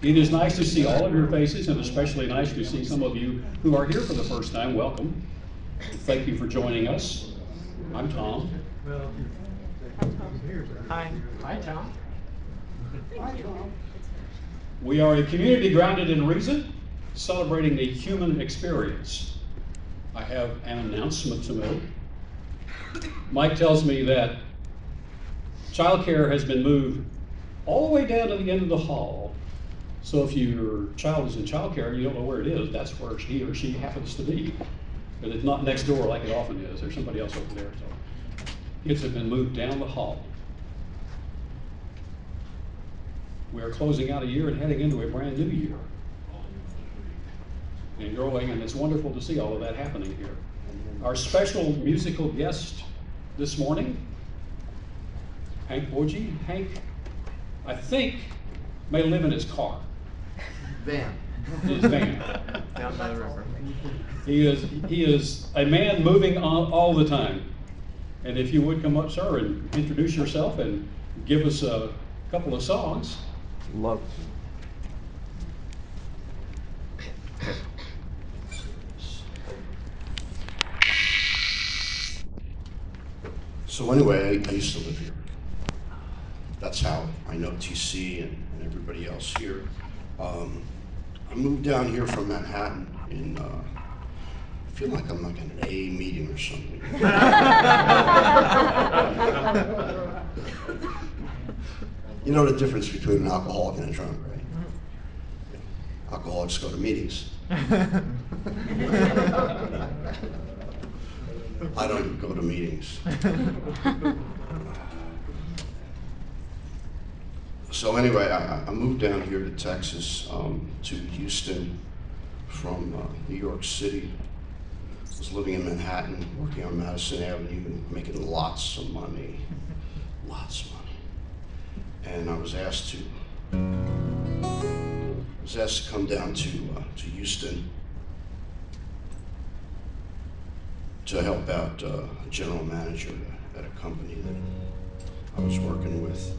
It is nice to see all of your faces, and especially nice to see some of you who are here for the first time. Welcome. Thank you for joining us. I'm Tom. Hi. Hi, Tom. Hi, Tom. We are a community grounded in reason, celebrating the human experience. I have an announcement to make. Mike tells me that childcare has been moved all the way down to the end of the hall. So if your child is in childcare and you don't know where it is, that's where he or she happens to be. But it's not next door like it often is. There's somebody else over there. So kids have been moved down the hall. We are closing out a year and heading into a brand new year. And growing, and it's wonderful to see all of that happening here. Our special musical guest this morning, Hank Woji. Hank, I think, may live in his car. Van. His van. Down by the river. He is a man moving on all the time. And if you would come up, sir, and introduce yourself and give us a couple of songs. Love. So anyway, I used to live here. That's how I know TC and everybody else here. I moved down here from Manhattan in, I feel like I'm like in an AA meeting or something. You know the difference between an alcoholic and a drunk, right? Alcoholics go to meetings. I don't go to meetings. So anyway, I moved down here to Texas, to Houston from New York City. I was living in Manhattan, working on Madison Avenue, and making lots of money, lots of money. And I was asked to come down to Houston to help out a general manager at a company that I was working with.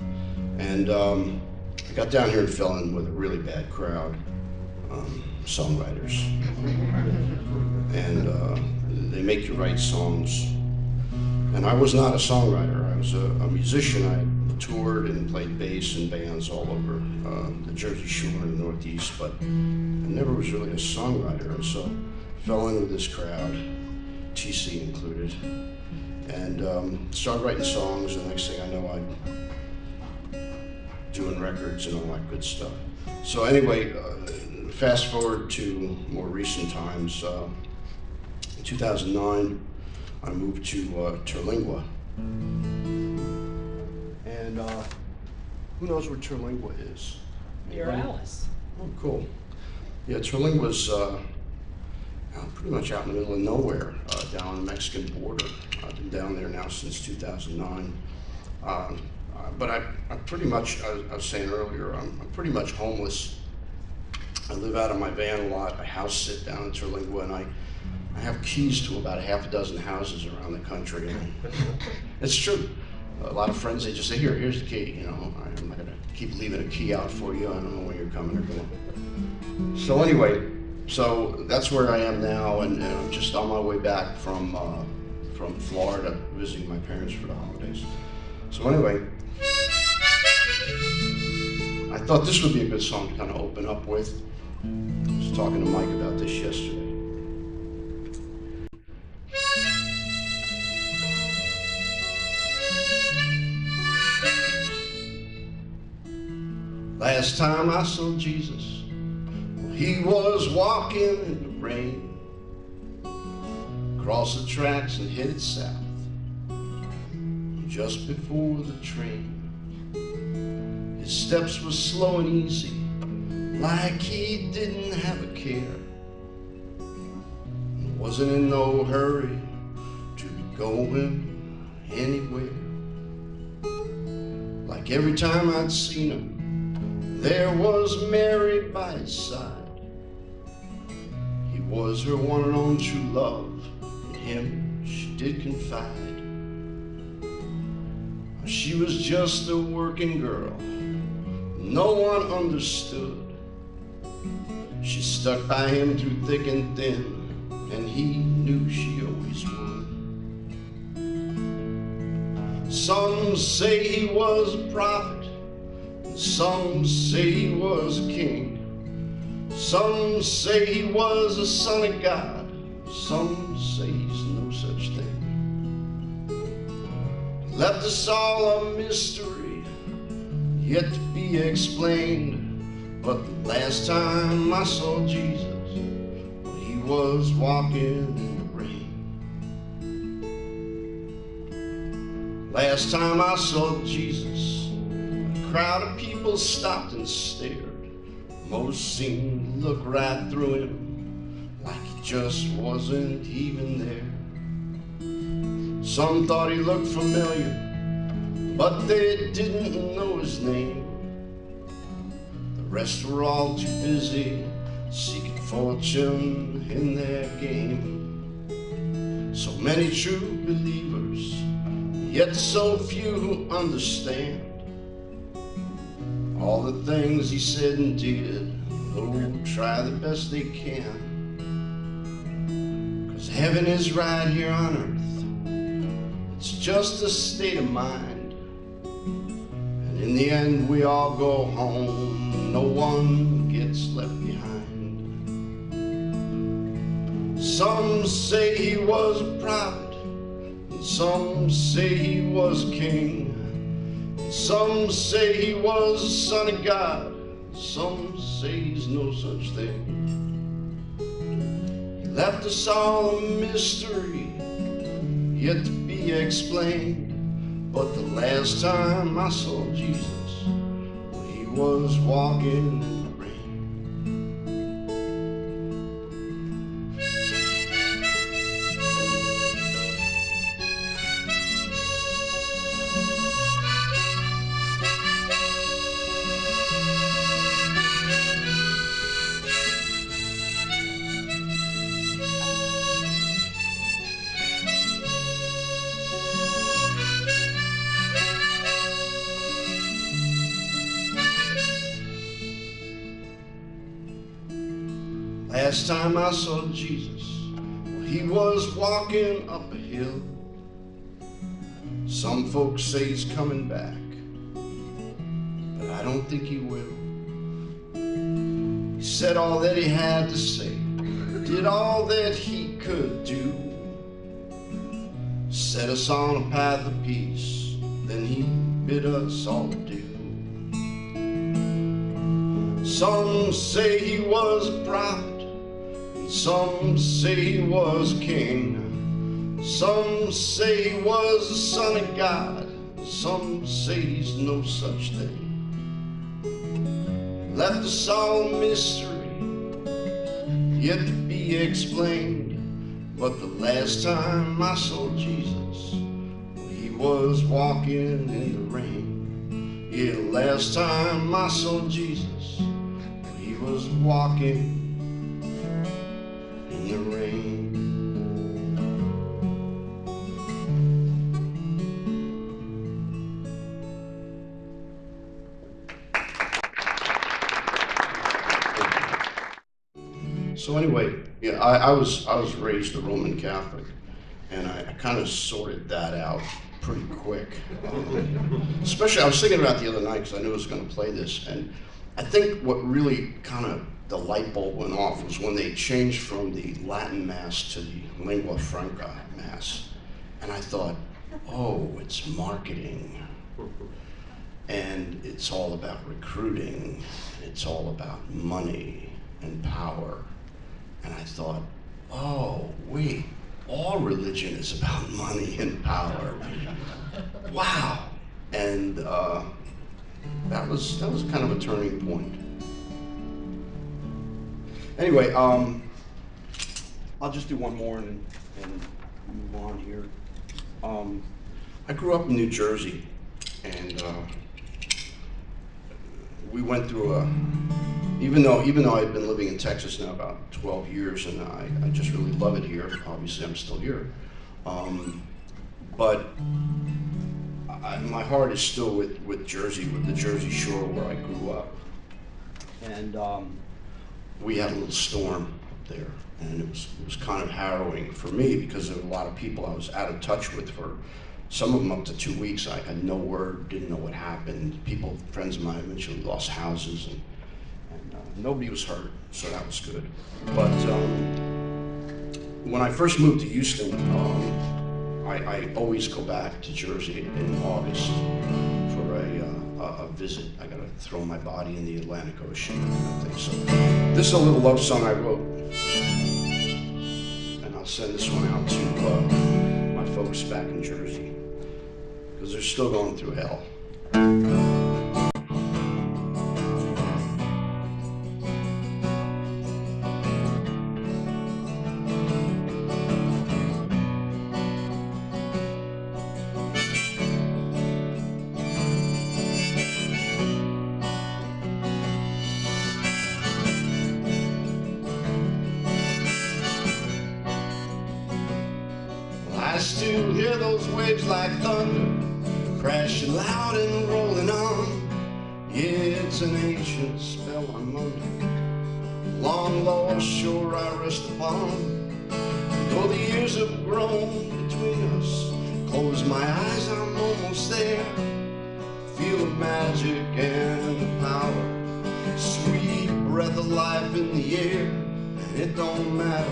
And I got down here and fell in with a really bad crowd, songwriters. And they make you write songs. And I was not a songwriter, I was a musician. I toured and played bass in bands all over the Jersey Shore and the Northeast, but I never was really a songwriter. And so fell in with this crowd, TC included, and started writing songs. And the next thing I know, I'm doing records and all that good stuff. So anyway, fast forward to more recent times. In 2009, I moved to Terlingua. And who knows where Terlingua is? You're Alice. Oh, cool. Yeah, Terlingua's pretty much out in the middle of nowhere, down on the Mexican border. I've been down there now since 2009. But I pretty much, I was saying earlier, I'm pretty much homeless. I live out of my van a lot. I house sit down in Terlingua, and I have keys to about a half a dozen houses around the country. And it's true. A lot of friends, they just say, here's the key. You know, I'm not gonna keep leaving a key out for you. I don't know when you're coming or going. So anyway, so that's where I am now, and I'm just on my way back from Florida, visiting my parents for the holidays. So anyway, I thought this would be a good song to kind of open up with. I was talking to Mike about this yesterday. Last time I saw Jesus, he was walking in the rain, across the tracks and headed south, just before the train. His steps were slow and easy, like he didn't have a care. He wasn't in no hurry to be going anywhere. Like every time I'd seen him, there was Mary by his side. He was her one and only true love. In him she did confide. She was just a working girl. No one understood. She stuck by him through thick and thin, and he knew she always would. Some say he was a prophet, and some say he was a king. Some say he was a son of God, some say he's no such thing. Left us all a mystery, yet to be explained. But the last time I saw Jesus, he was walking in the rain. Last time I saw Jesus, a crowd of people stopped and stared. Most seemed to look right through him, like he just wasn't even there. Some thought he looked familiar, but they didn't know his name. The rest were all too busy seeking fortune in their game. So many true believers, yet so few who understand all the things he said and did. Oh, try the best they can, 'cause heaven is right here on earth. It's just a state of mind, and in the end we all go home. No one gets left behind. Some say he was a prophet, and some say he was a king. Some say he was a son of God, some say he's no such thing. He left us all a mystery, yet to be explained. But the last time I saw Jesus, he was walking in the rain. Last time I saw Jesus, he was walking up a hill. Some folks say he's coming back, but I don't think he will. He said all that he had to say, did all that he could do, set us on a path of peace, then he bid us all adieu. Some say he was a prophet, some say he was king. Some say he was the son of God, some say he's no such thing. Left us all a mystery, yet to be explained. But the last time I saw Jesus, he was walking in the rain. Yeah, last time I saw Jesus, he was walking in the rain. So anyway, yeah, I was raised a Roman Catholic, and I kind of sorted that out pretty quick. Especially, I was thinking about the other night because I knew I was going to play this, and I think what really kind of the light bulb went off was when they changed from the Latin Mass to the Lingua Franca Mass. And I thought, oh, it's marketing. And it's all about recruiting. It's all about money and power. And I thought, oh, wait, all religion is about money and power. Wow. And that was kind of a turning point. Anyway, I'll just do one more and move on here. I grew up in New Jersey, and we went through even though I've been living in Texas now about 12 years, and I just really love it here. Obviously, I'm still here. But my heart is still with Jersey, with the Jersey Shore where I grew up. And we had a little storm up there, and it was kind of harrowing for me because there were a lot of people I was out of touch with for some of them up to 2 weeks. I had no word, didn't know what happened. People, friends of mine, eventually lost houses, and nobody was hurt, so that was good. But when I first moved to Houston, I always go back to Jersey in August for a visit. I gotta throw my body in the Atlantic Ocean and things. So this is a little love song I wrote, and I'll send this one out to my folks back in Jersey, because they're still going through hell. I still hear those waves like thunder, crashing loud and rolling on. Yeah, it's an ancient spell I'm under, long lost shore I rest upon. Though the years have grown between us, close my eyes, I'm almost there. Feel the magic and the power, sweet breath of life in the air. And it don't matter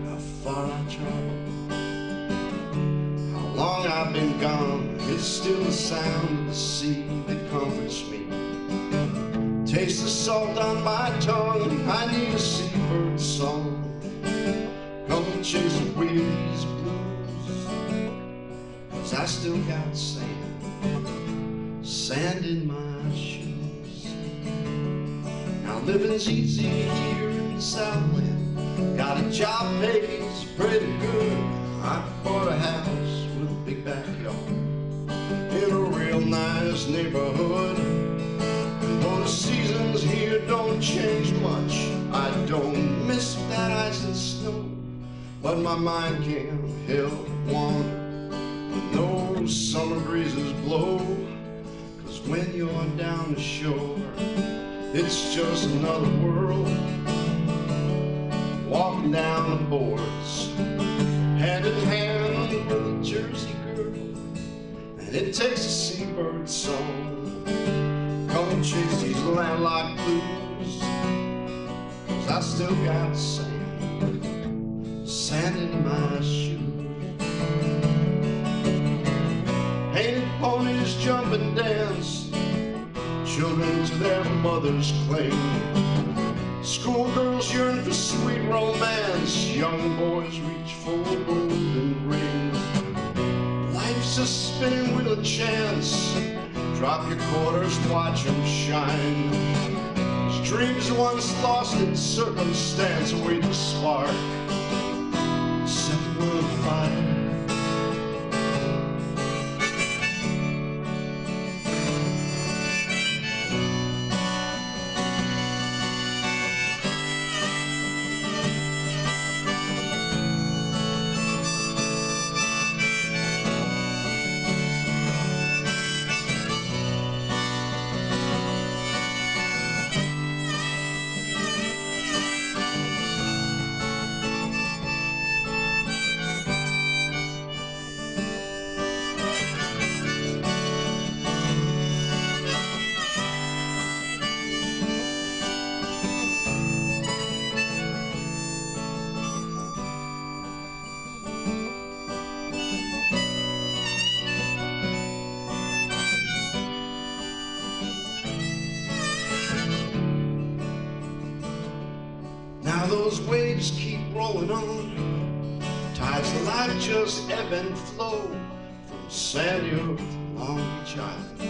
how far I travel, long I've been gone, it's still the sound of the sea that comforts me. Taste the salt on my tongue, I need a seabird song. Come chase away these blues, 'cause I still got sand, sand in my shoes. Now living's easy here in the Southland, got a job pays pretty good. I bought a house with a big backyard in a real nice neighborhood. And though the seasons here don't change much, I don't miss that ice and snow. But my mind can't help wander when those summer breezes blow. 'Cause when you're down the shore, it's just another world. Walking down the boards, hand in hand with a Jersey girl, and it takes a seabird song. Come chase these landlocked blues, 'cause I still got sand, sand in my shoes. Painted ponies jump and dance, children to their mother's claim. Schoolgirls yearn for sweet romance, young boys reach for golden rings. Life's a spinning wheel of chance, drop your quarters, watch them shine. As dreams once lost in circumstance await the spark, set the world afire. Now those waves keep rolling on, tides of life just ebb and flow from sandy earth Long Beach Island.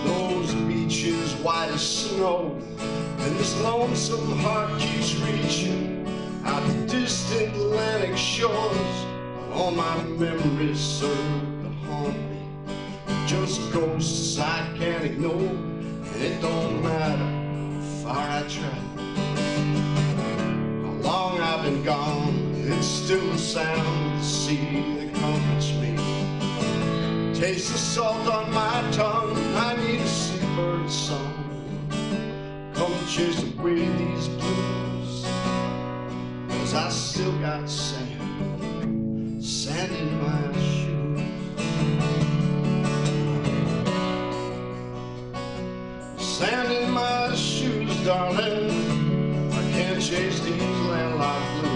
Those beaches white as snow, and this lonesome heart keeps reaching out to distant Atlantic shores. But all my memories serve to haunt me, just ghosts I can't ignore. And it don't matter how far I travel, long I've been gone, it's still the sound of the sea that comforts me. taste the salt on my tongue. I need a seabird song. Come chase away these blues, 'cause I still got sand, sand in my shoes. Sand in my shoes, darling. I can't chase these landlocked blues.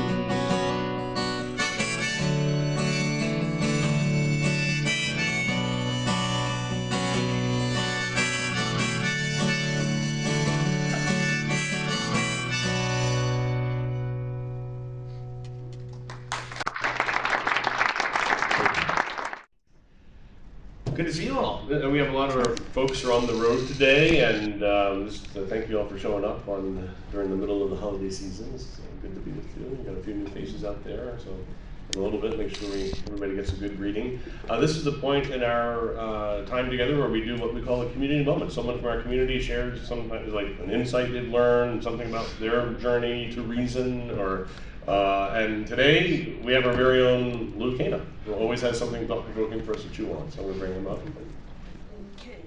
Good to see you all. We have a lot of our folks are on the road today, and just thank you all for showing up during the middle of the holiday season. It's good to be with you. We've got a few new faces out there, so in a little bit, make sure everybody gets a good reading. This is the point in our time together where we do what we call a community moment. Someone from our community shares sometimes like an insight they've learned, something about their journey to reason, or and today we have our very own Kana, who always has something thought-provoking for us to chew on. So I'm going to bring him up. Okay.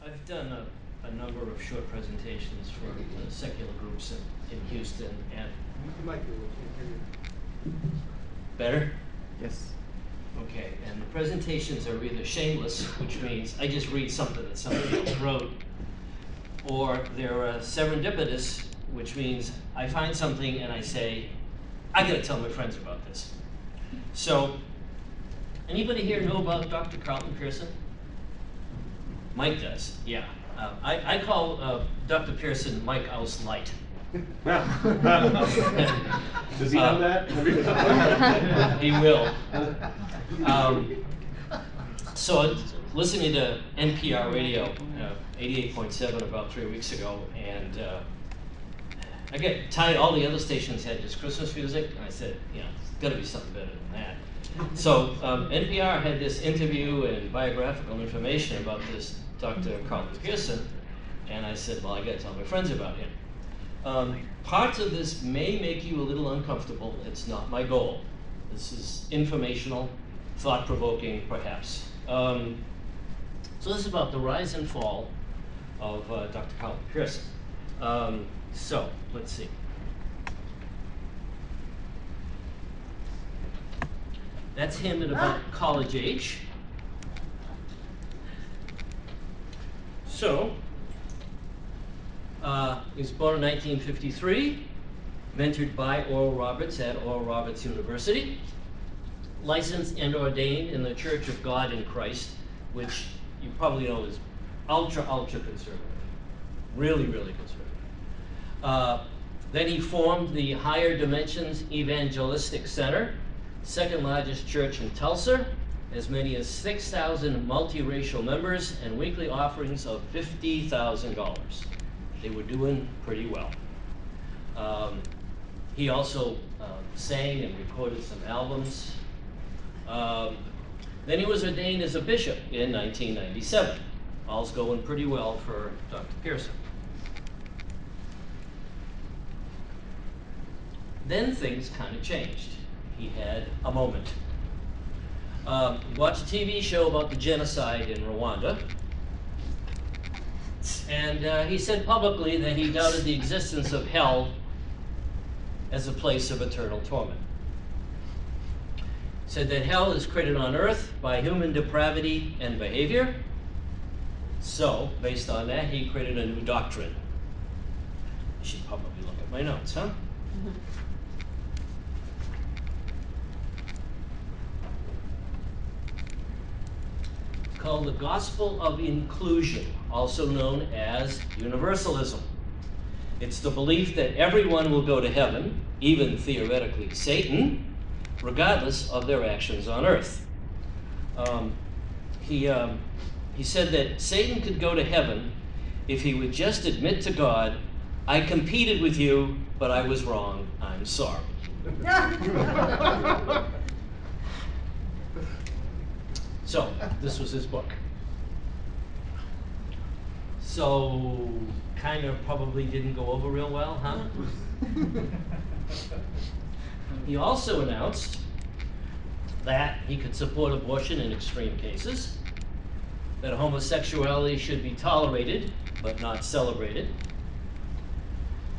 I've done a number of short presentations for secular groups in Houston, and You might be able to hear you. better? Yes. Okay, and the presentations are either shameless, which means I just read something that somebody else wrote, or they're serendipitous, which means I find something and I say, I gotta tell my friends about this. So, anybody here know about Dr. Carlton Pearson? Mike does, yeah. I call Dr. Pearson Mike Ouse Light. Does he know that? He will. So, listening to NPR radio, 88.7 about 3 weeks ago, and I get tired. All the other stations had just Christmas music, and I said, you know, it's got to be something better than that. So NPR had this interview and biographical information about this Dr. Carlton Pearson, and I said, well, I got to tell my friends about him. Parts of this may make you a little uncomfortable. It's not my goal. This is informational, thought-provoking, perhaps. So this is about the rise and fall of Dr. Carlton Pearson. So, let's see. That's him at about college age. So, he was born in 1953, mentored by Oral Roberts at Oral Roberts University, licensed and ordained in the Church of God in Christ, which you probably know is ultra conservative. Really conservative. Then he formed the Higher Dimensions Evangelistic Center, second largest church in Tulsa, as many as 6,000 multiracial members and weekly offerings of $50,000. They were doing pretty well. He also sang and recorded some albums. Then he was ordained as a bishop in 1997. All's going pretty well for Dr. Pearson. Then things kind of changed. He had a moment. Watched a TV show about the genocide in Rwanda, and he said publicly that he doubted the existence of hell as a place of eternal torment. Said that hell is created on earth by human depravity and behavior. So, based on that, he created a new doctrine. You should probably look at my notes, huh? Called the Gospel of Inclusion, also known as Universalism. It's the belief that everyone will go to heaven, even theoretically Satan, regardless of their actions on earth. He said that Satan could go to heaven if he would just admit to God, I competed with you, but I was wrong, I'm sorry. So, this was his book. So, kind of probably didn't go over real well, huh? He also announced that he could support abortion in extreme cases, that homosexuality should be tolerated but not celebrated,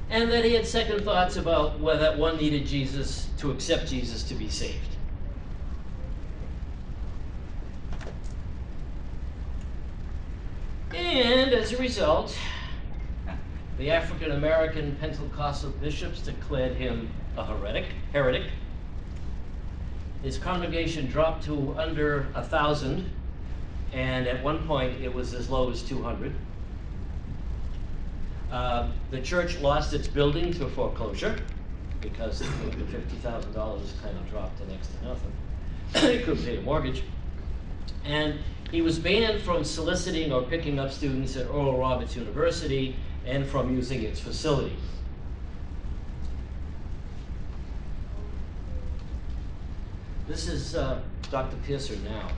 and that he had second thoughts about whether one needed Jesus to accept Jesus to be saved. And as a result, the African American Pentecostal bishops declared him a heretic. His congregation dropped to under 1,000, and at one point it was as low as 200. The church lost its building to foreclosure because the $50,000 kind of dropped to next to nothing. He couldn't pay the mortgage. And he was banned from soliciting or picking up students at Oral Roberts University and from using its facility. This is Dr. Piercer now.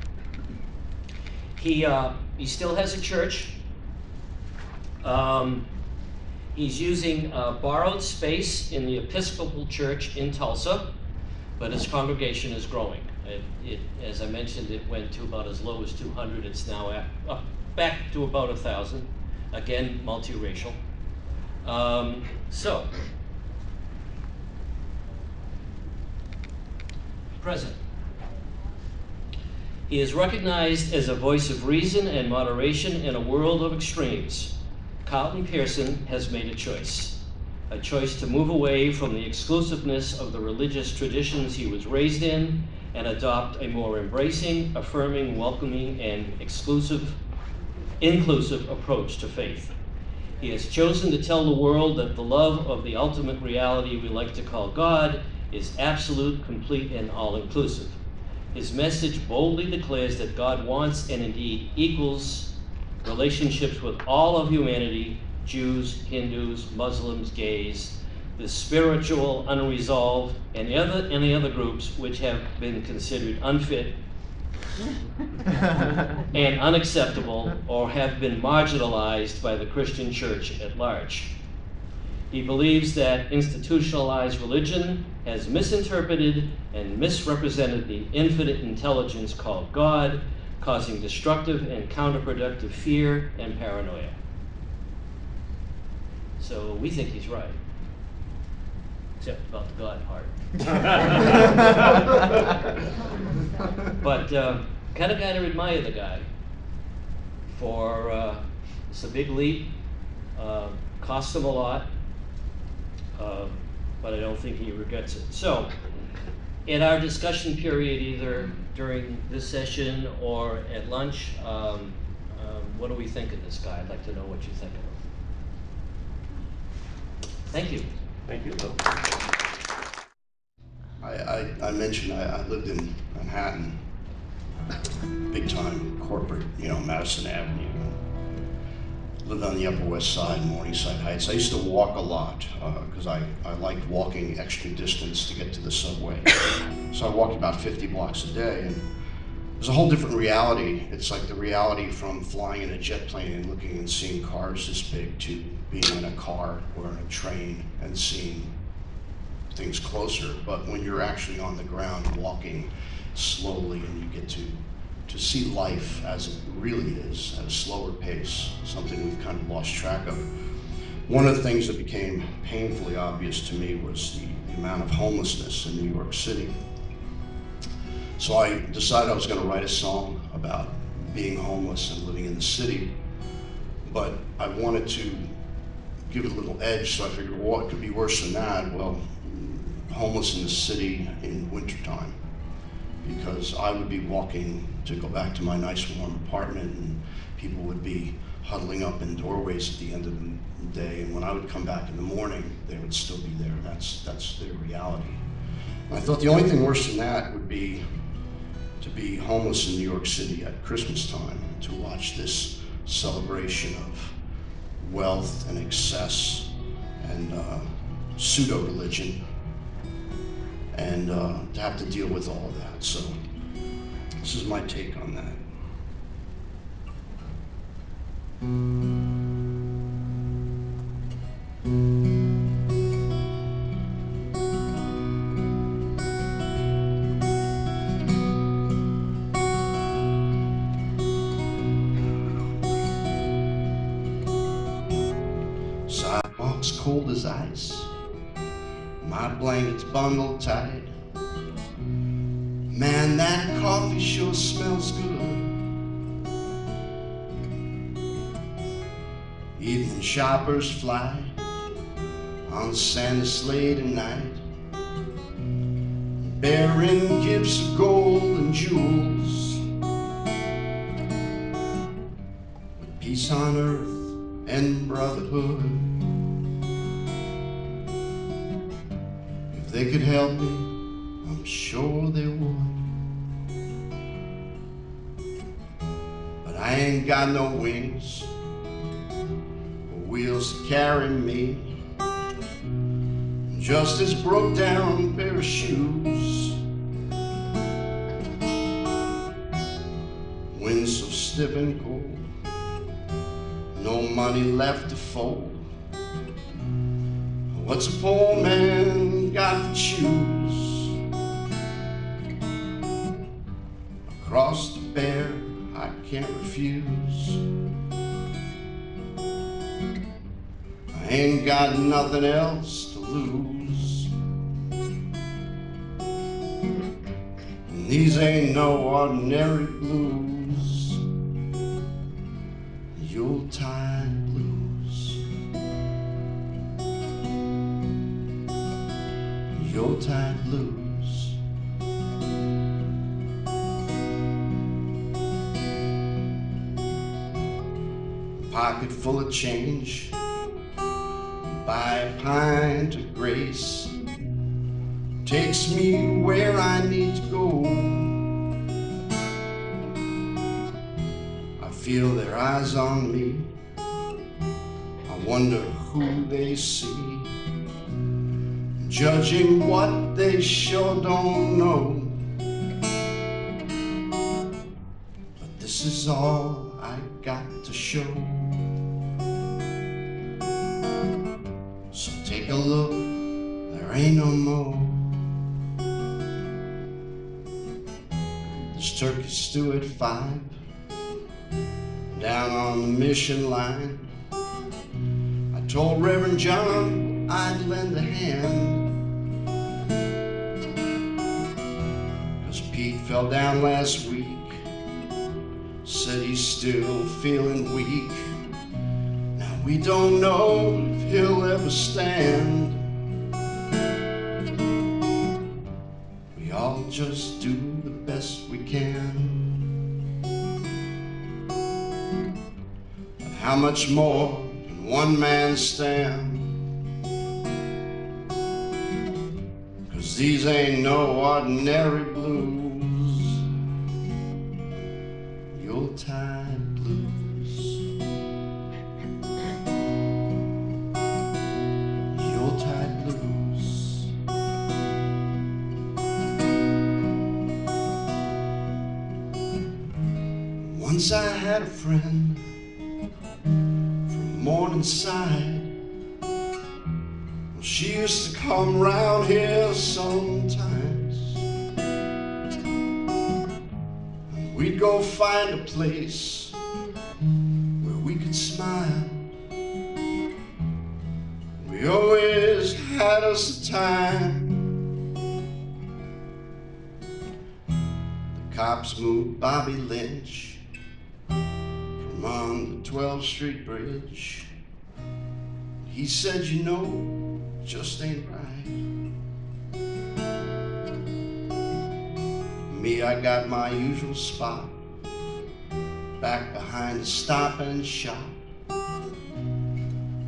He still has a church. He's using borrowed space in the Episcopal Church in Tulsa, but his congregation is growing. As I mentioned, it went to about as low as 200. It's now back to about 1,000. Again, multiracial. Present. He is recognized as a voice of reason and moderation in a world of extremes. Carlton Pearson has made a choice to move away from the exclusiveness of the religious traditions he was raised in and adopt a more embracing, affirming, welcoming, and inclusive approach to faith. He has chosen to tell the world that the love of the ultimate reality we like to call God is absolute, complete, and all-inclusive. His message boldly declares that God wants and indeed equals relationships with all of humanity, Jews, Hindus, Muslims, gays, the spiritual, unresolved, and any other groups which have been considered unfit and unacceptable or have been marginalized by the Christian church at large. He believes that institutionalized religion has misinterpreted and misrepresented the infinite intelligence called God, causing destructive and counterproductive fear and paranoia. So we think he's right, except about the God part. But kind of got to admire the guy for it's a big leap, cost him a lot, but I don't think he regrets it. So in our discussion period, either during this session or at lunch, what do we think of this guy? I'd like to know what you think of him. Thank you. Thank you, Bill. I mentioned I lived in Manhattan, big time corporate, Madison Avenue. Lived on the Upper West Side, Morningside Heights. I used to walk a lot because I liked walking extra distance to get to the subway. So I walked about 50 blocks a day, and there's a whole different reality. It's like the reality from flying in a jet plane and looking and seeing cars this big to being in a car or in a train and seeing things closer. But when you're actually on the ground walking slowly and you get to see life as it really is at a slower pace, something we've kind of lost track of. One of the things that became painfully obvious to me was the amount of homelessness in New York City. So I decided I was going to write a song about being homeless and living in the city, but I wanted to give it a little edge, so I figured, well, what could be worse than that? Well, homeless in the city in wintertime, because I would be walking to go back to my nice warm apartment and people would be huddling up in doorways at the end of the day, and when I would come back in the morning, they would still be there. That's their reality. And I thought the only thing worse than that would be to be homeless in New York City at Christmas time, to watch this celebration of wealth and excess and pseudo-religion, and to have to deal with all of that. So this is my take on that. looks cold as ice. My blanket's bundled tight. Man, that coffee sure smells good. Evening shoppers fly on Santa's sleigh tonight, bearing gifts of gold and jewels, with peace on earth and brotherhood. If they could help me, I'm sure they would. But I ain't got no wings or wheels to carry me, just this broke down pair of shoes. Wind so stiff and cold, no money left to fold. What's a poor man got to choose? Across the bear I can't refuse. I ain't got nothing else to lose. And these ain't no ordinary blues. Yuletide blues. Yuletide blues. Pocket full of change, buy a pint of grace, takes me where I need to go. I feel their eyes on me, I wonder who they see, judging what they sure don't know. But this is all I got to show. So take a look, there ain't no more. There's turkey stew at 5, down on the mission line. I told Reverend John I'd lend a hand, 'cause Pete fell down last week, said he's still feeling weak. Now we don't know if he'll ever stand. We all just do the best we can. But how much more can one man stand? 'Cause these ain't no ordinary blues. Yuletide blues. Yuletide blues. Once I had a friend from Morningside. Well, she used to come round here sometimes. We'd go find a place where we could smile. We always had us a time. The cops moved Bobby Lynch from on the 12th Street Bridge. He said, you know, it just ain't right. Me, I got my usual spot, back behind the Stop and Shop.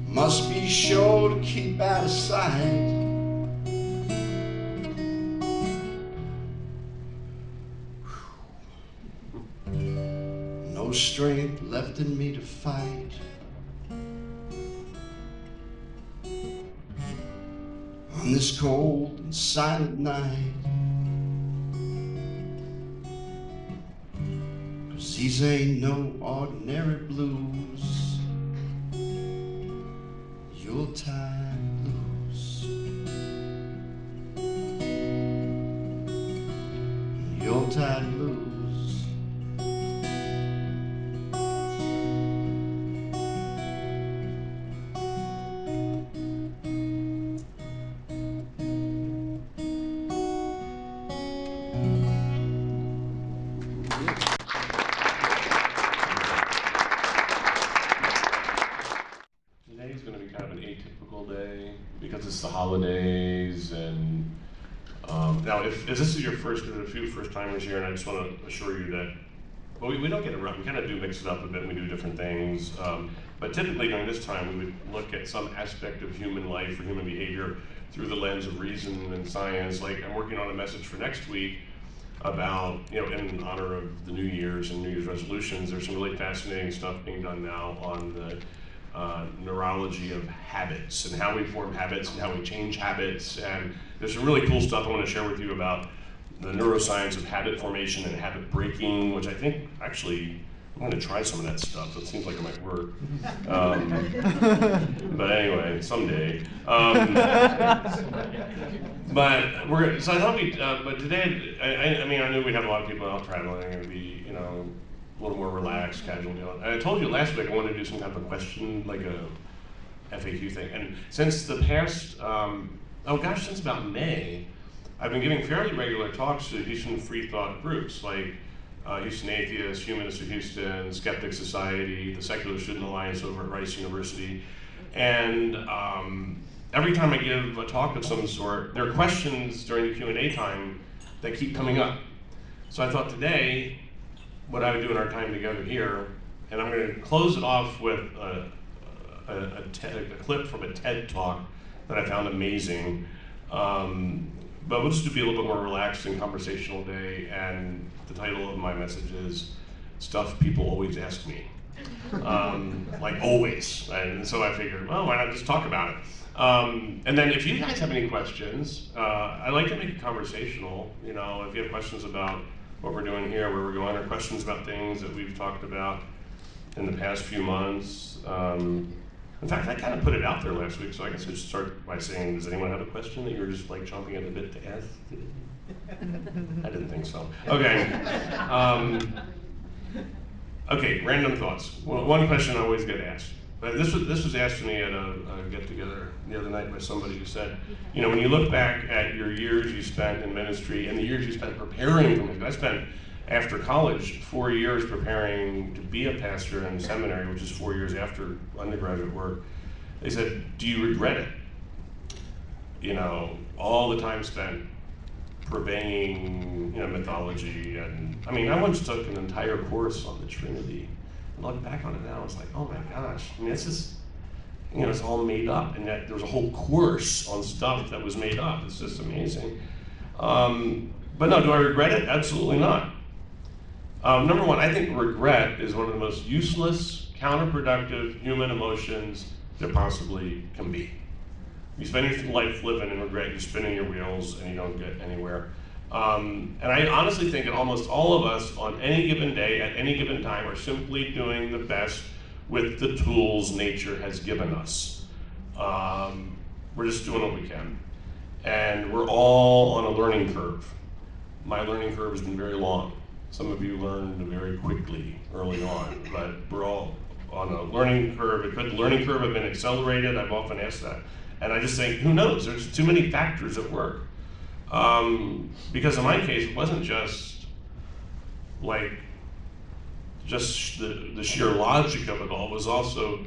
Must be sure to keep out of sight. No strength left in me to fight. On this cold and silent night. 'Cause these ain't no ordinary blues. Yuletide blues. Yuletide blues. it's the holidays, and now if this is your first, there's a few first timers here, and I just want to assure you that, well, we don't get it right. We kind of do mix it up a bit, and we do different things. But typically during this time, we would look at some aspect of human life or human behavior through the lens of reason and science. Like, I'm working on a message for next week about, in honor of the New Year's and New Year's resolutions. There's some really fascinating stuff being done now on the neurology of habits and how we form habits and how we change habits. And there's some really cool stuff I want to share with you about the neuroscience of habit formation and habit breaking, which I think actually I'm going to try some of that stuff. It seems like it might work. But anyway, someday. So I thought but today, I mean, I knew we'd have a lot of people out traveling and it'd be, a little more relaxed, casual deal. And I told you last week I wanted to do some kind of a question, like a FAQ thing. And since the past, since about May, I've been giving fairly regular talks to Houston free thought groups, like Houston Atheists, Humanists of Houston, Skeptic Society, the Secular Student Alliance over at Rice University. And every time I give a talk of some sort, there are questions during the Q&A time that keep coming up. So I thought today, what I would do in our time together here, and I'm going to close it off with a clip from a TED talk that I found amazing. But we'll just be a little bit more relaxed and conversational day, and the title of my message is Stuff People Always Ask Me. Like always. And so I figured, well, why not just talk about it? And then if you guys have any questions, I like to make it conversational. If you have questions about what we're doing here, where we're going, or questions about things that we've talked about in the past few months. In fact, I kind of put it out there last week, so I guess I should start by saying, does anyone have a question that you're just like chomping at the bit to ask? I didn't think so. Okay. Okay, random thoughts. Well, one question I always get asked. This was asked to me at a get-together the other night by somebody who said, when you look back at your years you spent in ministry and the years you spent preparing for ministry, I spent, after college, 4 years preparing to be a pastor in seminary, which is 4 years after undergraduate work. They said, do you regret it? All the time spent purveying, mythology, and I once took an entire course on the Trinity. And look back on it now, it's like, oh my gosh, this is, it's all made up, and yet there was a whole course on stuff that was made up. It's just amazing. But no, do I regret it? Absolutely not. Number one, I think regret is one of the most useless, counterproductive human emotions there possibly can be. You spend your life living in regret, you're spinning your wheels, and you don't get anywhere. And I honestly think that almost all of us on any given day, at any given time, are simply doing the best with the tools nature has given us. We're just doing what we can. And we're all on a learning curve. My learning curve has been very long. Some of you learned very quickly early on, but we're all on a learning curve. Could the learning curve have been accelerated? I've often asked that. And I just think, who knows? There's too many factors at work. Because in my case, it wasn't just the sheer logic of it all. It was also,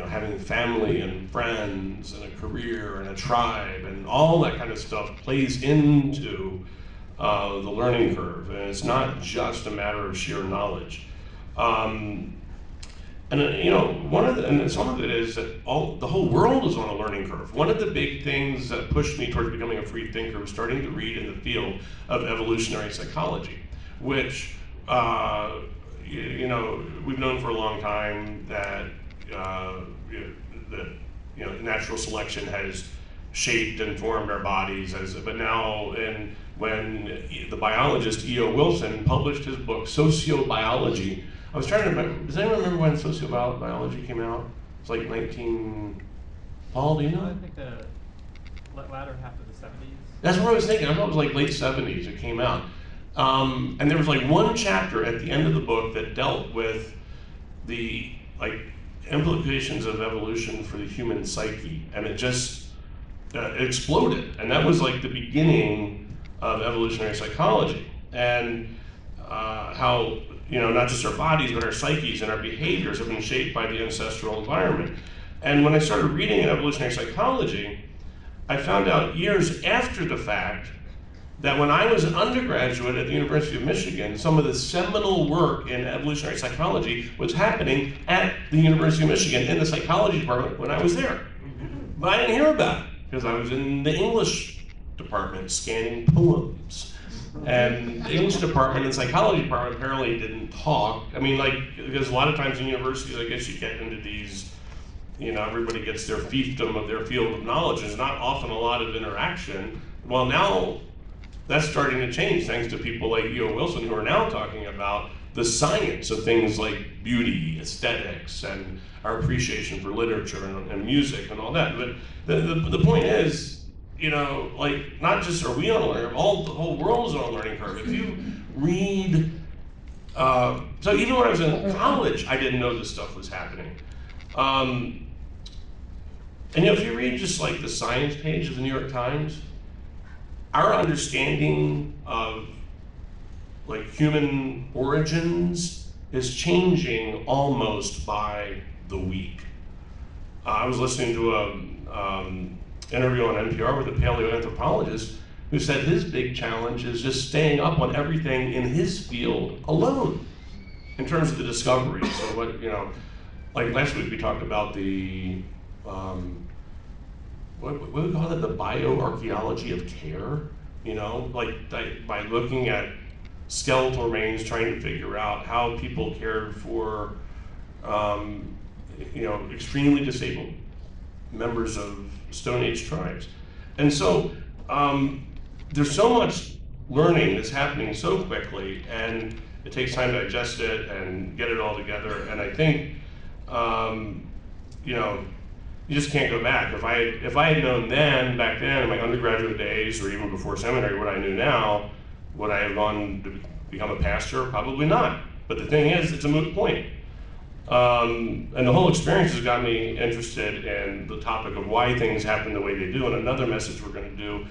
having family and friends and a career and a tribe and all that kind of stuff plays into the learning curve. And it's not just a matter of sheer knowledge. And some of it is that the whole world is on a learning curve. One of the big things that pushed me towards becoming a free thinker was starting to read in the field of evolutionary psychology, which, we've known for a long time that, natural selection has shaped and formed our bodies, but now, when the biologist E.O. Wilson published his book, Sociobiology, I was trying to remember, does anyone remember when sociobiology came out? It's like Paul, do you know? I think the latter half of the 70s. That's what I was thinking. I thought it was like late 70s it came out. And there was like one chapter at the end of the book that dealt with the implications of evolution for the human psyche. And it just it exploded. And that was like the beginning of evolutionary psychology. And how, not just our bodies, but our psyches and our behaviors have been shaped by the ancestral environment. And when I started reading in evolutionary psychology, I found out years after the fact that when I was an undergraduate at the University of Michigan, some of the seminal work in evolutionary psychology was happening at the University of Michigan in the psychology department when I was there. But I didn't hear about it because I was in the English department scanning poems. And the English department and psychology department apparently didn't talk. I mean, like, because a lot of times in universities, I guess you get into these, you know, everybody gets their fiefdom of their field of knowledge. There's not often a lot of interaction. Well, now that's starting to change thanks to people like E.O. Wilson who are now talking about the science of things like beauty, aesthetics, and our appreciation for literature and music and all that. But the point is, you know, like, not just are we on a learning curve, the whole world is on a learning curve. If you read, so even when I was in college, I didn't know this stuff was happening. And you know, if you read just like the science page of the New York Times, our understanding of like human origins is changing almost by the week. I was listening to an interview on NPR with a paleoanthropologist who said his big challenge is just staying up on everything in his field alone in terms of the discovery. So what, you know, like last week we talked about the, what do we call it, the bioarchaeology of care, you know, like by looking at skeletal remains, trying to figure out how people cared for, you know, extremely disabled members of Stone Age tribes. And so there's so much learning that's happening so quickly, and it takes time to digest it and get it all together. And I think, you know, you just can't go back. If I had known then, back then, in my undergraduate days, or even before seminary, what I knew now, would I have gone to become a pastor? Probably not. But the thing is, it's a moot point. And the whole experience has got me interested in the topic of why things happen the way they do. And another message we're going to do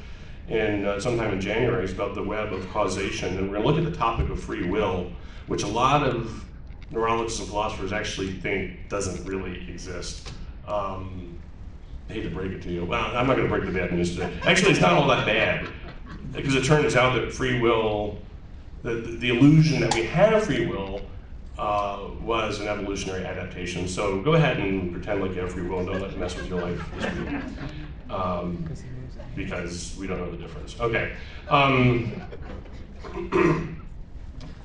in sometime in January is about the web of causation. And we're going to look at the topic of free will, which a lot of neurologists and philosophers actually think doesn't really exist. I hate to break it to you. Well, I'm not going to break the bad news today. Actually, it's not all that bad, because it turns out that free will, the illusion that we have free will, was an evolutionary adaptation. So go ahead and pretend like you have free will and don't let it mess with your life this week, because we don't know the difference. Okay.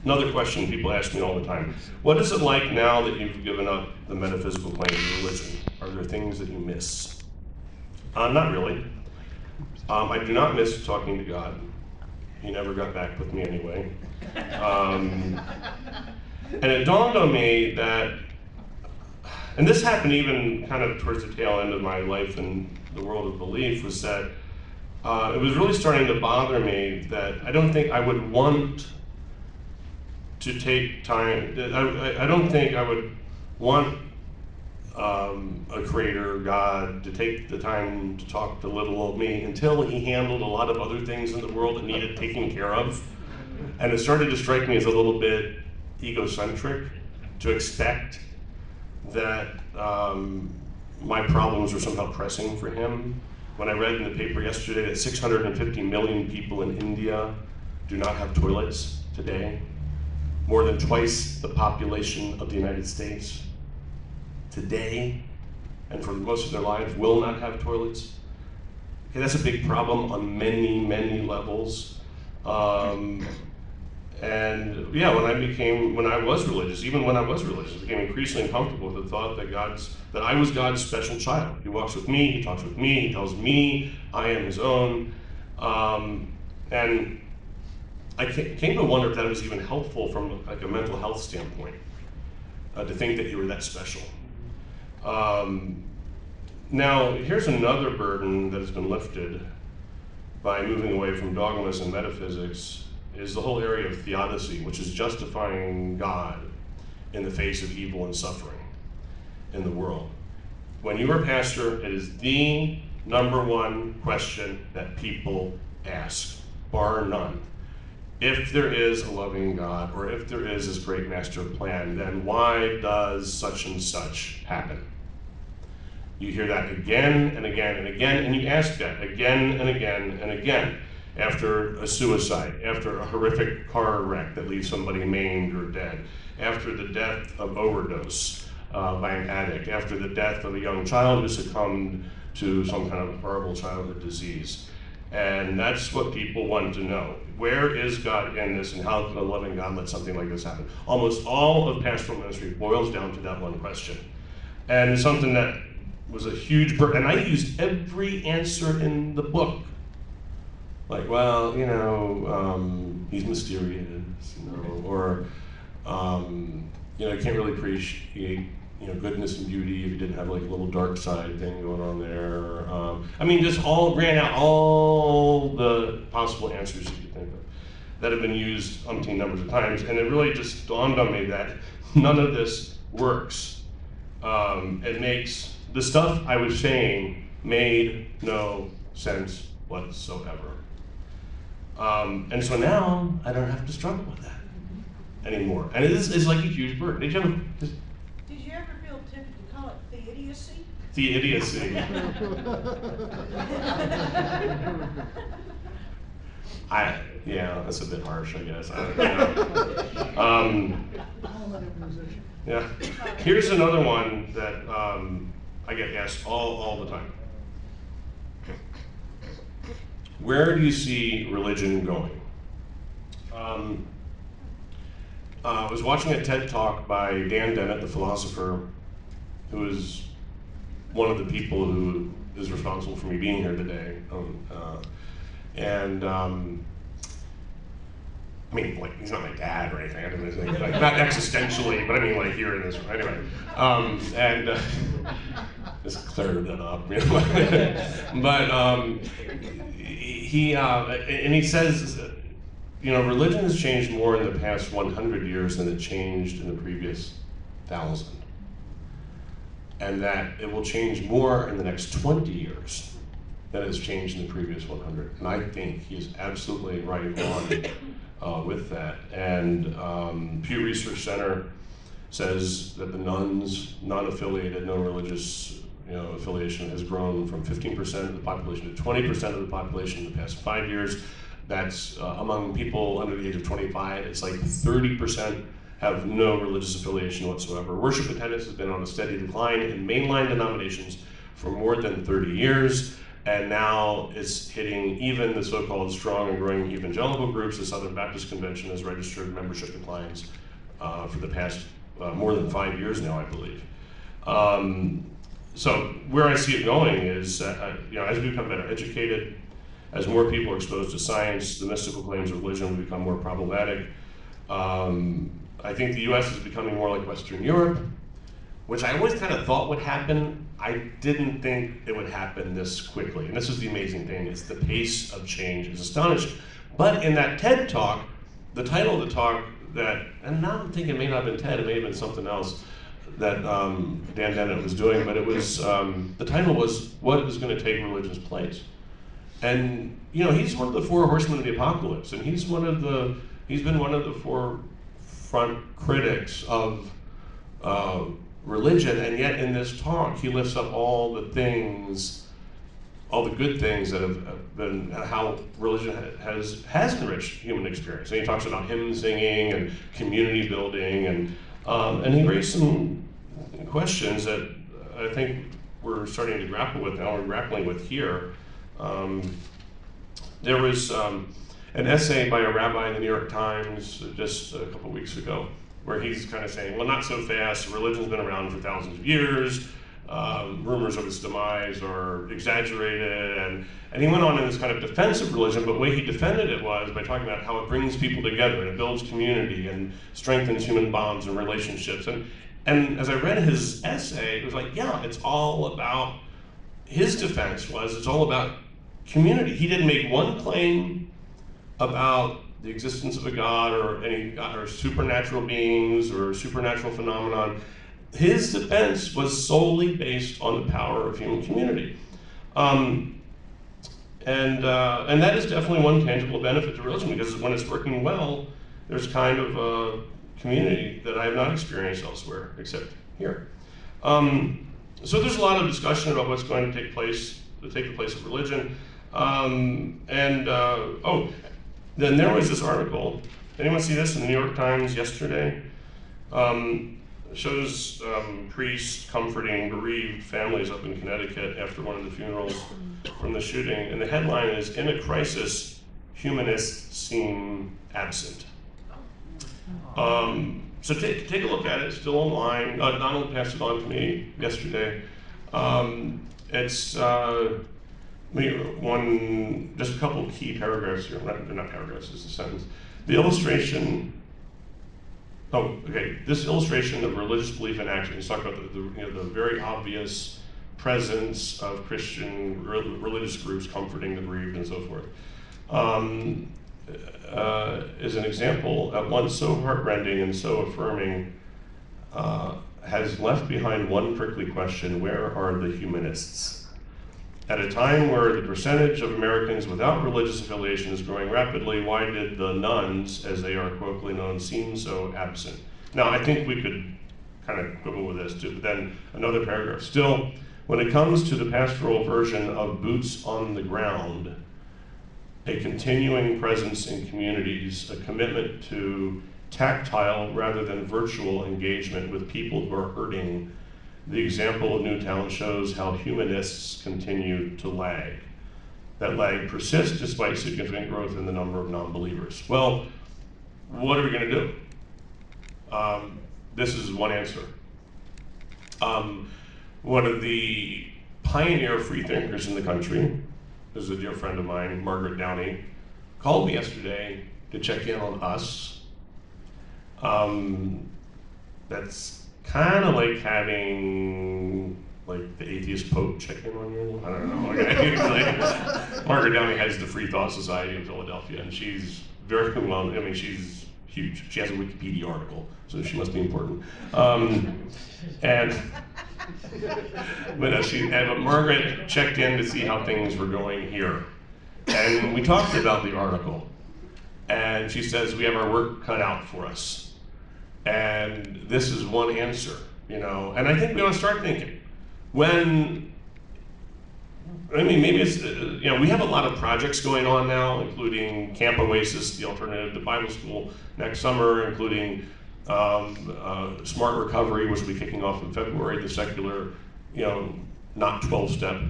Another question people ask me all the time. What is it like now that you've given up the metaphysical plane of religion? Are there things that you miss? Not really. I do not miss talking to God. He never got back with me anyway. And it dawned on me that, and this happened even kind of towards the tail end of my life in the world of belief, was that it was really starting to bother me that I don't think I would want to take time, I don't think I would want a creator, God, to take the time to talk to little old me until he handled a lot of other things in the world that needed taking care of. And it started to strike me as a little bit egocentric to expect that my problems were somehow pressing for him. When I read in the paper yesterday that 650 million people in India do not have toilets today, more than twice the population of the United States today, and for most of their lives will not have toilets. Okay, that's a big problem on many, many levels. And yeah, when I was religious, even when I was religious, I became increasingly uncomfortable with the thought that I was God's special child. He walks with me, he talks with me, he tells me I am his own. And I came to wonder if that was even helpful from like a mental health standpoint, to think that you were that special. Now, here's another burden that has been lifted by moving away from dogmas and metaphysics, is the whole area of theodicy, which is justifying God in the face of evil and suffering in the world. When you are a pastor, it is the #1 question that people ask, bar none. If there is a loving God, or if there is this great master plan, then why does such and such happen? You hear that again and again and again, and you ask that again and again and again. After a suicide, after a horrific car wreck that leaves somebody maimed or dead, after the death of overdose by an addict, after the death of a young child who succumbed to some kind of horrible childhood disease. And that's what people want to know. Where is God in this, and how can a loving God let something like this happen? Almost all of pastoral ministry boils down to that one question. And it's something that was a huge burden, and I used every answer in the book. Like, well, you know, he's mysterious, you know, or, you know, you can't really appreciate, you know, goodness and beauty if you didn't have like a little dark side thing going on there. I mean, just ran out all the possible answers you could think of that have been used umpteen numbers of times, and it really just dawned on me that none of this works. It makes, the stuff I was saying made no sense whatsoever. And so now I don't have to struggle with that anymore. And it's like a huge burden. Did you ever feel tempted to call it theidiocy? Theidiocy. Yeah, that's a bit harsh, I guess. Yeah. Here's another one that I get asked all the time. Where do you see religion going? I was watching a TED Talk by Dan Dennett, the philosopher, who is one of the people who is responsible for me being here today. I mean, like, he's not my dad or anything. I don't know, like, not existentially, but I mean, like, here in this, anyway. Just cleared that up, you know. But he says, you know, religion has changed more in the past 100 years than it changed in the previous 1,000. And that it will change more in the next 20 years than it's changed in the previous 100. And I think he's absolutely right on with that. And Pew Research Center says that the nuns, non-affiliated, no religious affiliation, has grown from 15% of the population to 20% of the population in the past 5 years. That's among people under the age of 25, it's like 30% have no religious affiliation whatsoever. Worship attendance has been on a steady decline in mainline denominations for more than 30 years, and now it's hitting even the so-called strong and growing evangelical groups. The Southern Baptist Convention has registered membership declines for the past more than 5 years now, I believe. So where I see it going is, as we become better educated, as more people are exposed to science, the mystical claims of religion will become more problematic. I think the US is becoming more like Western Europe, which I always kind of thought would happen. I didn't think it would happen this quickly. And this is the amazing thing, is the pace of change is astonishing. But in that TED Talk, the title of the talk and now I'm thinking it may not have been TED, it may have been something else that Dan Dennett was doing, but it was, the title was, "What is going to take religion's place?" And he's one of the four horsemen of the apocalypse, and he's been one of the forefront critics of religion, and yet in this talk he lifts up all the good things that have been, how religion has enriched human experience. And he talks about hymn singing and community building, and he raised some questions that I think we're starting to grapple with now, we're grappling with here. There was an essay by a rabbi in the New York Times just a couple weeks ago where he's kind of saying, well, not so fast, religion's been around for thousands of years, rumors of its demise are exaggerated, and he went on in this kind of defense of religion, but the way he defended it was by talking about how it brings people together and it builds community and strengthens human bonds and relationships. And as I read his essay, it was like, yeah, it's all about, his defense was, it's all about community. He didn't make one claim about the existence of a God or supernatural beings or supernatural phenomenon. His defense was solely based on the power of human community. And that is definitely one tangible benefit to religion, because when it's working well, there's kind of a community that I have not experienced elsewhere except here. So there's a lot of discussion about what's going to take the place of religion. Then there was this article. Anyone see this in the New York Times yesterday? Shows priests comforting bereaved families up in Connecticut after one of the funerals from the shooting. And the headline is, "In a crisis, humanists seem absent." So take a look at it, it's still online. Donald passed it on to me yesterday. It's just a couple key paragraphs here. They're not paragraphs, it's a sentence. The illustration. This illustration of religious belief in action. Let's talk about the very obvious presence of Christian religious groups comforting the bereaved and so forth. Is an example at once so heartrending and so affirming, has left behind one prickly question: where are the humanists? At a time where the percentage of Americans without religious affiliation is growing rapidly, why did the nuns, as they are colloquially known, seem so absent? Now, I think we could kind of quibble with this too, but then another paragraph. Still, when it comes to the pastoral version of boots on the ground, a continuing presence in communities, a commitment to tactile rather than virtual engagement with people who are hurting, the example of Newtown shows how humanists continue to lag. That lag persists despite significant growth in the number of non-believers. Well, what are we going to do? This is one answer. One of the pioneer freethinkers in the country, this is a dear friend of mine, Margaret Downey, called me yesterday to check in on us. That's kind of like having the atheist Pope check in on you. I don't know. Margaret Downey heads the Free Thought Society in Philadelphia, and she's very well. I mean, she's huge. She has a Wikipedia article, so she must be important. But Margaret checked in to see how things were going here, and we talked about the article. And she says we have our work cut out for us. And this is one answer, and I think we want to start thinking. Maybe it's, we have a lot of projects going on now, including Camp Oasis, the alternative to Bible school next summer, including Smart Recovery, which will be kicking off in February, the secular, not 12-step.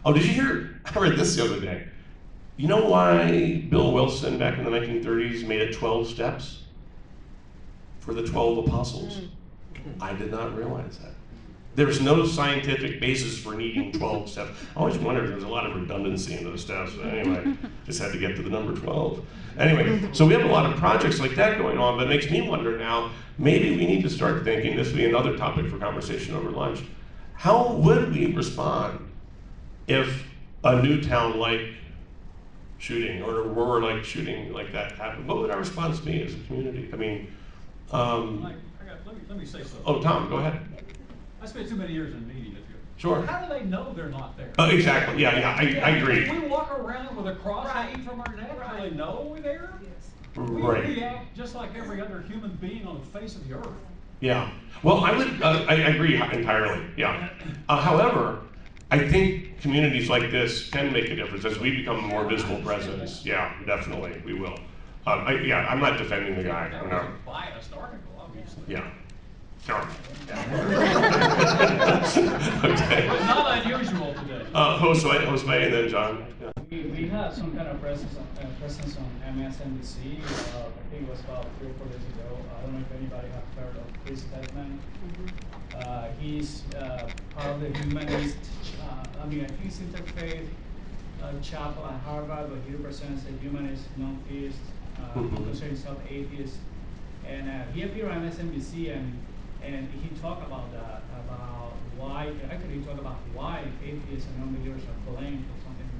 Oh, did you hear? I read this the other day. You know why Bill Wilson back in the 1930s made it 12 steps? For the 12 apostles. I did not realize that. There's no scientific basis for needing 12 steps. I always wondered, there's a lot of redundancy in those steps. But anyway, just had to get to the number 12. Anyway, so we have a lot of projects like that going on, but it makes me wonder now, maybe we need to start thinking, this would be another topic for conversation over lunch, how would we respond if a Newtown-like shooting or a Aurora-like shooting like that happened? What would our response be as a community? I mean, let me say something. Oh, Tom, go ahead. I spent too many years in media. Sure. How do they know they're not there? Exactly. Yeah, I agree. We walk around with a cross hanging from our neck. Do they know we're there? We react just like every other human being on the face of the earth. Yeah. Well, I agree entirely. Yeah. However, I think communities like this can make a difference as we become a more visible presence. Yeah, definitely, we will. I'm not defending the guy. That was a biased article, obviously. Yeah. Sure. Okay. It's not unusual today. Jose, and then John. Yeah. We had some kind of presence on MSNBC. I think it was about 3 or 4 days ago. I don't know if anybody have heard of Chris Hedman. He's part of the humanist. I think he's interfaith chapel at Harvard, but he represents a humanist, non-theist, considers himself atheist. And he appeared on MSNBC and he talked about that, about why, actually he talked about why atheists and non-believers are blamed for something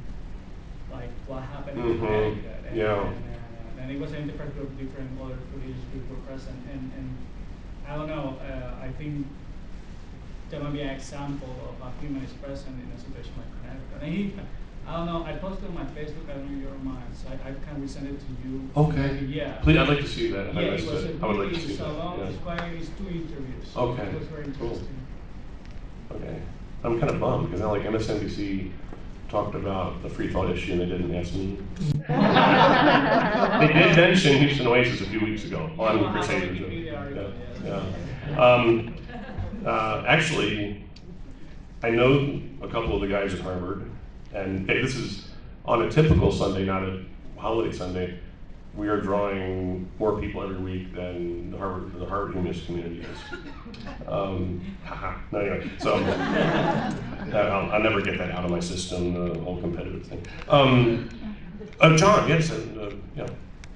like what happened in Connecticut. And it was a different group, different other religious groups were present. And I don't know, I think there might be an example of a humanist present in a situation like Connecticut. And I don't know, I posted on my Facebook, I don't know your mind, so I can resend it to you. Okay. Yeah. Please, I'd like to see that. Yeah, it was I would like to see so that. long, Yeah. it's 2 interviews. Okay. It was very interesting. Okay. I'm kind of bummed because now like MSNBC talked about the free thought issue and they didn't ask me. They did mention Houston Oasis a few weeks ago on Crusaders. Actually, I know a couple of the guys at Harvard, and hey, this is on a typical Sunday, not a holiday Sunday. We are drawing more people every week than the Harvard humanist community is. No, anyway, so I'll never get that out of my system, the whole competitive thing. John, yes, yeah.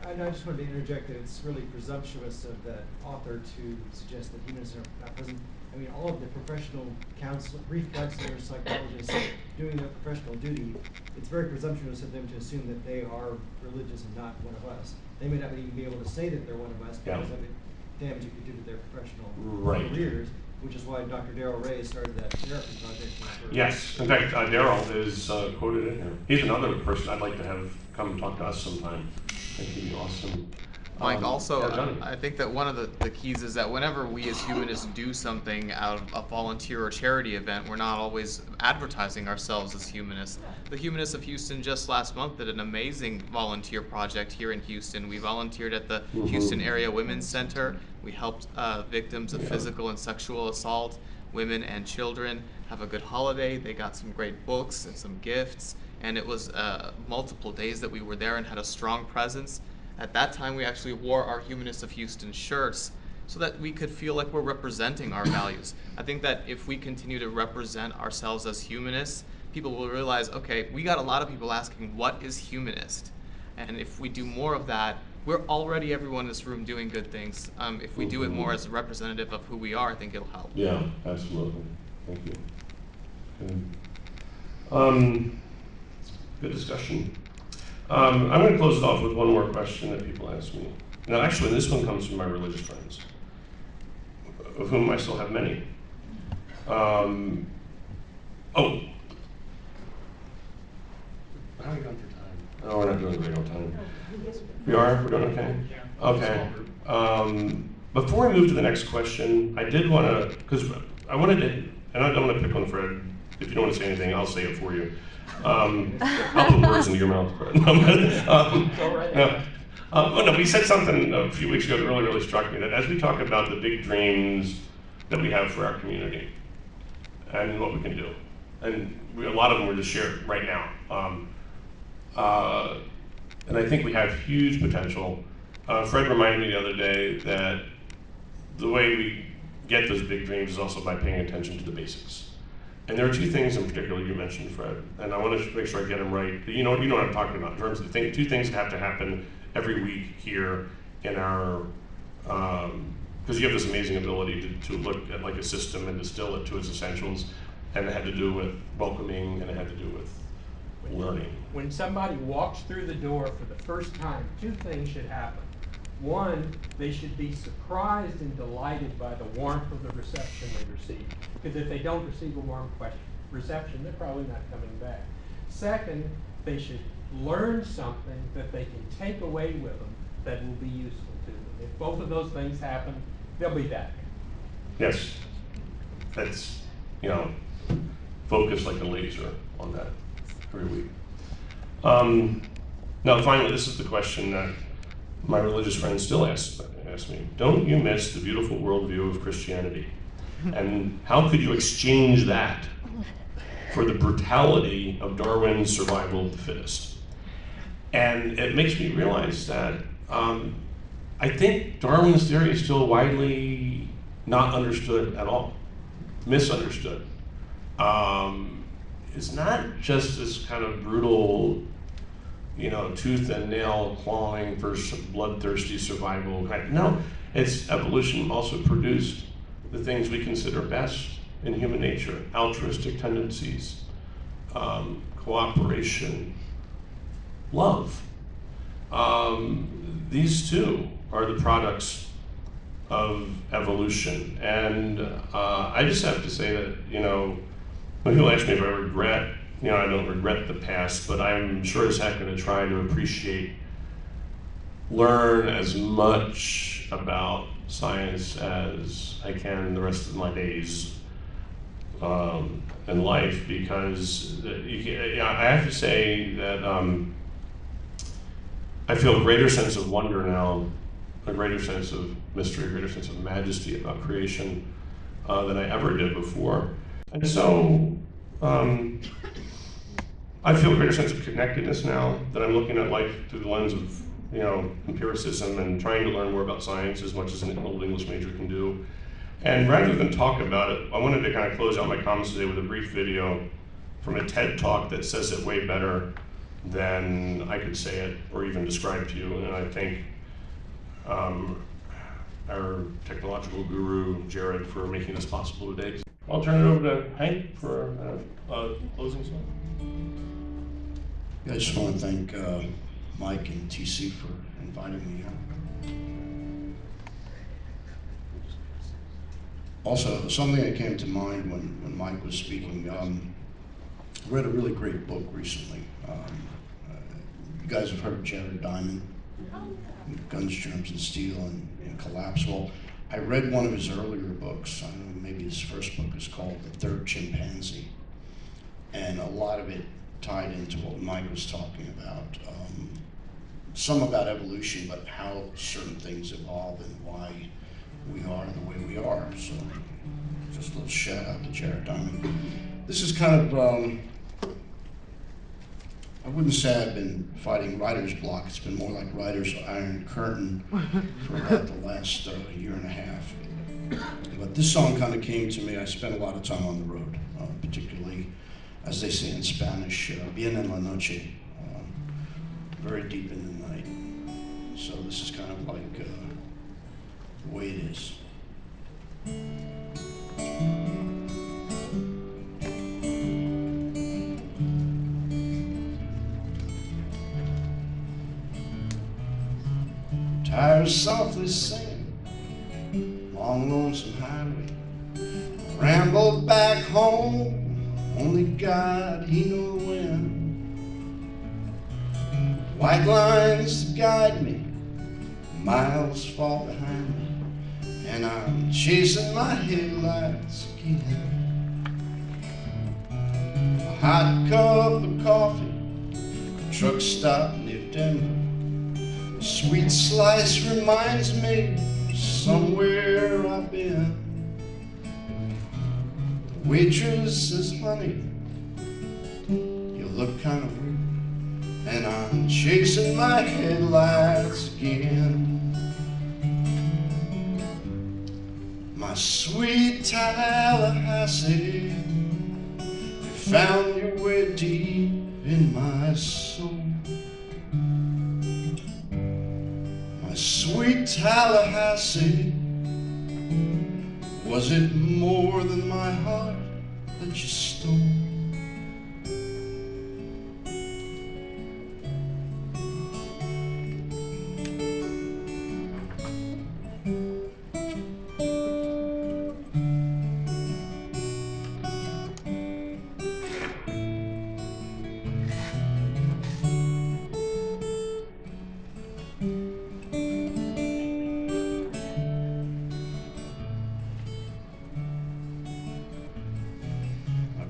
I just wanted to interject that it's really presumptuous of the author to suggest that humans are not present. I mean, all of the professional brief counselors, psychologists doing their professional duty, it's very presumptuous of them to assume that they are religious and not one of us. They may not even be able to say that they're one of us because of the damage it could do to their professional careers, which is why Dr. Darrell Ray started that therapy project. Yes, in fact, Darrell is quoted in here. He's another person I'd like to have come talk to us sometime. I think he'd be awesome. Mike, also, yeah, I think that one of the keys is that whenever we as humanists do something out of a volunteer or charity event, we're not always advertising ourselves as humanists. The Humanists of Houston just last month did an amazing volunteer project here in Houston. We volunteered at the Houston Area Women's Center. We helped victims of physical and sexual assault, women and children, have a good holiday. They got some great books and some gifts, and it was multiple days that we were there and had a strong presence. At that time, we actually wore our Humanists of Houston shirts so that we could feel like we're representing our values. I think that if we continue to represent ourselves as humanists, people will realize, okay, we got a lot of people asking, what is humanist? And if we do more of that, we're already, everyone in this room, doing good things. If we do it more as a representative of who we are, I think it'll help. Yeah, absolutely. Thank you. Good, good discussion. I'm going to close it off with one more question that people ask me. Now, actually, this one comes from my religious friends, of whom I still have many. How are we going for time? No, we're not doing great on time. We are? We're doing okay? Okay. Before I move to the next question, I did want to, because I wanted to, and I don't want to pick on Fred. If you don't want to say anything, I'll say it for you. I'll put words into your mouth, Fred. No, we said something a few weeks ago that really struck me, that as we talk about the big dreams that we have for our community and what we can do, and a lot of them were just shared right now. And I think we have huge potential. Fred reminded me the other day that the way we get those big dreams is also by paying attention to the basics. And there are two things in particular you mentioned, Fred, and I want to make sure I get them right. You know what I'm talking about in terms of two things that have to happen every week here in our, because you have this amazing ability to look at like a system and distill it to its essentials, and it had to do with welcoming and it had to do with learning. When somebody walks through the door for the first time, two things should happen. One, they should be surprised and delighted by the warmth of the reception they receive. Because if they don't receive a warm reception, they're probably not coming back. Second, they should learn something that they can take away with them that will be useful to them. If both of those things happen, they'll be back. Yes, that's, focus like a laser on that every week. Now finally, this is the question that my religious friends still ask me. Don't you miss the beautiful worldview of Christianity? And how could you exchange that for the brutality of Darwin's survival of the fittest? And it makes me realize that I think Darwin's theory is still widely not understood at all, misunderstood. It's not just this kind of brutal, tooth and nail clawing for bloodthirsty survival. No, it's evolution also produced the things we consider best in human nature: altruistic tendencies, cooperation, love. These two are the products of evolution. And I just have to say that, when people ask me if I regret, I don't regret the past, but I'm sure as heck going to try to learn as much about science as I can the rest of my days, in life, because I have to say that I feel a greater sense of wonder now, a greater sense of mystery, a greater sense of majesty about creation than I ever did before. And so I feel a greater sense of connectedness now that I'm looking at life through the lens of empiricism and trying to learn more about science as much as an old English major can do. And rather than talk about it, I wanted to kind of close out my comments today with a brief video from a TED Talk that says it way better than I could say it or even describe to you. And I think our technological guru, Jared, for making this possible today. I'll turn it over to Hank for closing song. I just want to thank Mike and TC for inviting me out. Also, something that came to mind when Mike was speaking, I read a really great book recently. You guys have heard of Jared Diamond, Guns, Germs, and Steel, and Collapse. Well, I read one of his earlier books. I don't know, maybe his first book is called The Third Chimpanzee. And a lot of it tied into what Mike was talking about. Some about evolution, but how certain things evolve and why we are the way we are. So just a little shout out to Jared Diamond. This is kind of, I wouldn't say I've been fighting writer's block. It's been more like writer's iron curtain for about the last year and a half. But this song kind of came to me. I spent a lot of time on the road, particularly, as they say in Spanish, bien en la noche, very deep in the night. So this is kind of like the way it is. Tires softly singing, long lonesome highway. Rambled back home, only God, he know when. White lines to guide me, miles fall behind me, and I'm chasing my headlights again. A hot cup of coffee, a truck stop near Denver. A sweet slice reminds me of somewhere I've been. The waitress says, honey, you look kind of weird. And I'm chasing my headlights again. My sweet Tallahassee, you found your way deep in my soul. My sweet Tallahassee, was it more than my heart that you stole?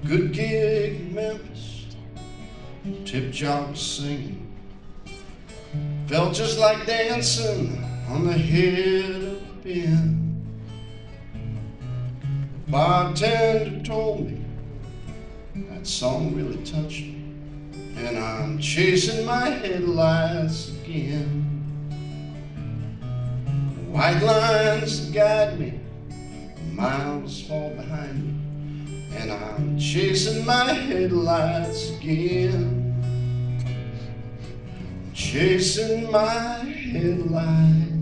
Good gig in Memphis, tip job singing. Felt just like dancing on the head of a pin. The bartender told me that song really touched me, and I'm chasing my headlights again. White lines guide me, miles fall behind me, and I'm chasing my headlights again. Chasing my headlights